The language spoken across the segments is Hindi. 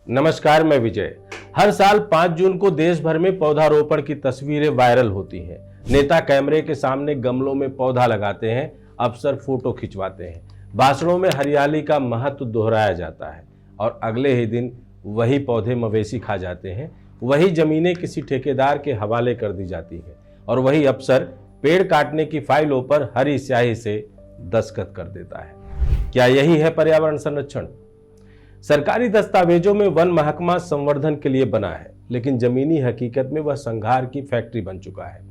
नमस्कार, मैं विजय। हर साल 5 जून को देश भर में पौधारोपण की तस्वीरें वायरल होती हैं। नेता कैमरे के सामने गमलों में पौधा लगाते हैं, अफसर फोटो खिंचवाते हैं, भाषणों में हरियाली का महत्व दोहराया जाता है और अगले ही दिन वही पौधे मवेशी खा जाते हैं, वही जमीनें किसी ठेकेदार के हवाले कर दी जाती हैं और वही अफसर पेड़ काटने की फाइलों पर हरी स्याही से दस्तखत कर देता है। क्या यही है पर्यावरण संरक्षण? सरकारी दस्तावेजों में वन महकमा संवर्धन के लिए बना है, लेकिन जमीनी हकीकत में वह संघार की फैक्ट्री बन चुका है।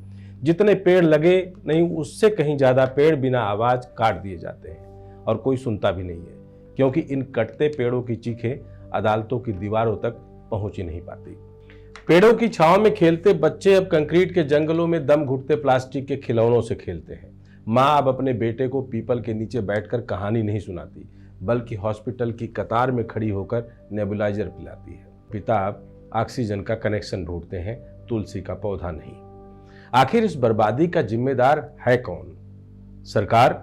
जितने पेड़ लगे नहीं, उससे कहीं ज्यादा पेड़ बिना आवाज काट दिए जाते हैं और कोई सुनता भी नहीं है, क्योंकि इन कटते पेड़ों की चीखें अदालतों की दीवारों तक पहुंच ही नहीं पाती। पेड़ों की छांव में खेलते बच्चे अब कंक्रीट के जंगलों में दम घुटते प्लास्टिक के खिलौनों से खेलते हैं। माँ अब अपने बेटे को पीपल के नीचे बैठकर कहानी नहीं सुनाती, बल्कि हॉस्पिटल की कतार में खड़ी होकर नेबुलाइजर पिलाती है। पिता अब ऑक्सीजन का कनेक्शन ढूंढते हैं, तुलसी का पौधा नहीं। आखिर इस बर्बादी का जिम्मेदार है कौन? सरकार,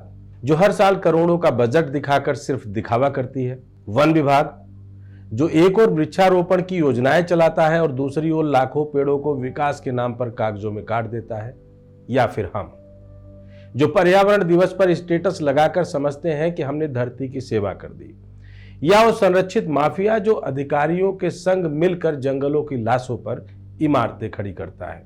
जो हर साल करोड़ों का बजट दिखाकर सिर्फ दिखावा करती है। वन विभाग, जो एक ओर वृक्षारोपण की योजनाएं चलाता है और दूसरी ओर लाखों पेड़ों को विकास के नाम पर कागजों में काट देता है। या फिर हम, जो पर्यावरण दिवस पर स्टेटस लगाकर समझते हैं कि हमने धरती की सेवा कर दी। या वो संरक्षित माफिया जो अधिकारियों के संग मिलकर जंगलों की लाशों पर इमारतें खड़ी करता है।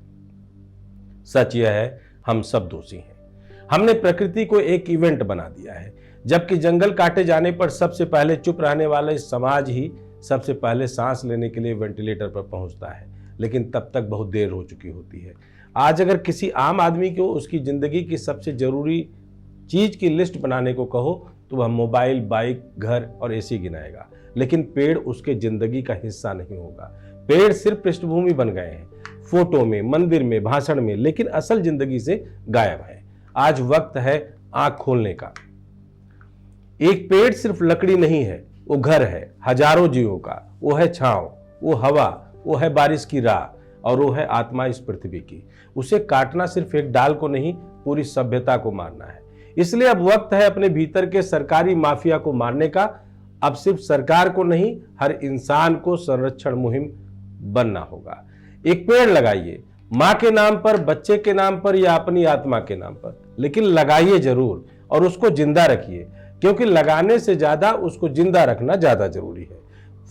सच यह है, हम सब दोषी हैं। हमने प्रकृति को एक इवेंट बना दिया है, जबकि जंगल काटे जाने पर सबसे पहले चुप रहने वाला इस समाज ही सबसे पहले सांस लेने के लिए वेंटिलेटर पर पहुंचता है, लेकिन तब तक बहुत देर हो चुकी होती है। आज अगर किसी आम आदमी को उसकी जिंदगी की सबसे जरूरी चीज की लिस्ट बनाने को कहो तो वह मोबाइल, बाइक, घर और एसी गिनाएगा, लेकिन पेड़ उसके जिंदगी का हिस्सा नहीं होगा। पेड़ सिर्फ पृष्ठभूमि बन गए हैं, फोटो में, मंदिर में, भाषण में, लेकिन असल जिंदगी से गायब है। आज वक्त है आंख खोलने का। एक पेड़ सिर्फ लकड़ी नहीं है, वो घर है हजारों जीवों का। वो है छांव, वो हवा, वो है बारिश की राह और वो है आत्मा इस पृथ्वी की। उसे काटना सिर्फ एक डाल को नहीं, पूरी सभ्यता को मारना है। इसलिए अब वक्त है अपने भीतर के सरकारी माफिया को मारने का। अब सिर्फ सरकार को नहीं, हर इंसान को संरक्षण मुहिम बनना होगा। एक पेड़ लगाइए, माँ के नाम पर, बच्चे के नाम पर या अपनी आत्मा के नाम पर, लेकिन लगाइए जरूर और उसको जिंदा रखिए, क्योंकि लगाने से ज्यादा उसको जिंदा रखना ज्यादा जरूरी है।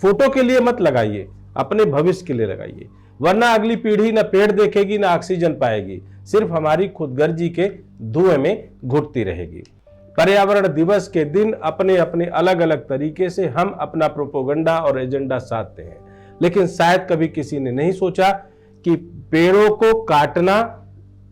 फोटो के लिए मत लगाइए, अपने भविष्य के लिए लगाइए, वरना अगली पीढ़ी न पेड़ देखेगी न ऑक्सीजन पाएगी, सिर्फ हमारी खुदगर्जी के धुएं में घुटती रहेगी। पर्यावरण दिवस के दिन अपने अपने अलग अलग तरीके से हम अपना प्रोपोगंडा और एजेंडा साधते हैं, लेकिन शायद कभी किसी ने नहीं सोचा कि पेड़ों को काटना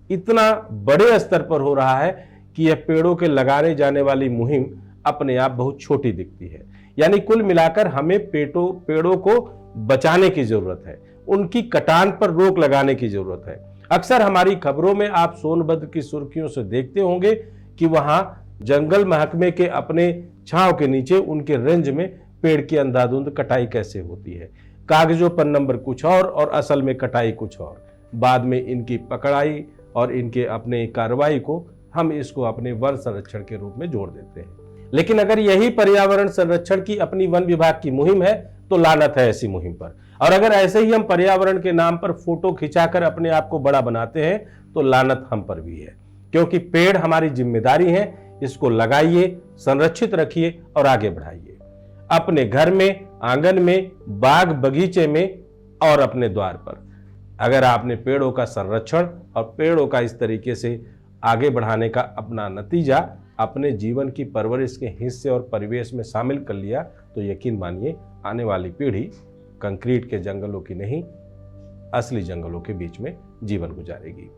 इतना बड़े स्तर पर हो रहा है कि यह पेड़ों के लगाने जाने वाली मुहिम अपने आप बहुत छोटी दिखती है। यानी कुल मिलाकर हमें पेड़ों को बचाने की जरूरत है, उनकी कटान पर रोक लगाने की जरूरत है। अक्सर हमारी खबरों में आप सोनभद्र की सुर्खियों से देखते होंगे कि वहां जंगल महकमे के अपने छांव के नीचे उनके रेंज में पेड़ की अंधाधुंध कटाई कैसे होती है। कागजों पर नंबर कुछ और असल में कटाई कुछ और। बाद में इनकी पकड़ाई और इनके अपने कार्रवाई को हम इसको अपने वन संरक्षण के रूप में जोड़ देते हैं। लेकिन अगर यही पर्यावरण संरक्षण की अपनी वन विभाग की मुहिम है तो लानत है ऐसी मुहिम पर। और अगर ऐसे ही हम पर्यावरण के नाम पर फोटो खिंचाकर अपने आप को बड़ा बनाते हैं तो लानत हम पर भी है, क्योंकि पेड़ हमारी जिम्मेदारी है। इसको लगाइए, संरक्षित रखिए और आगे बढ़ाइए, अपने घर में, आंगन में, बाग बगीचे में और अपने द्वार पर। अगर आपने पेड़ों का संरक्षण और पेड़ों का इस तरीके से आगे बढ़ाने का अपना नतीजा अपने जीवन की परवरिश के हिस्से और परिवेश में शामिल कर लिया तो यकीन मानिए आने वाली पीढ़ी कंक्रीट के जंगलों की नहीं, असली जंगलों के बीच में जीवन गुजारेगी।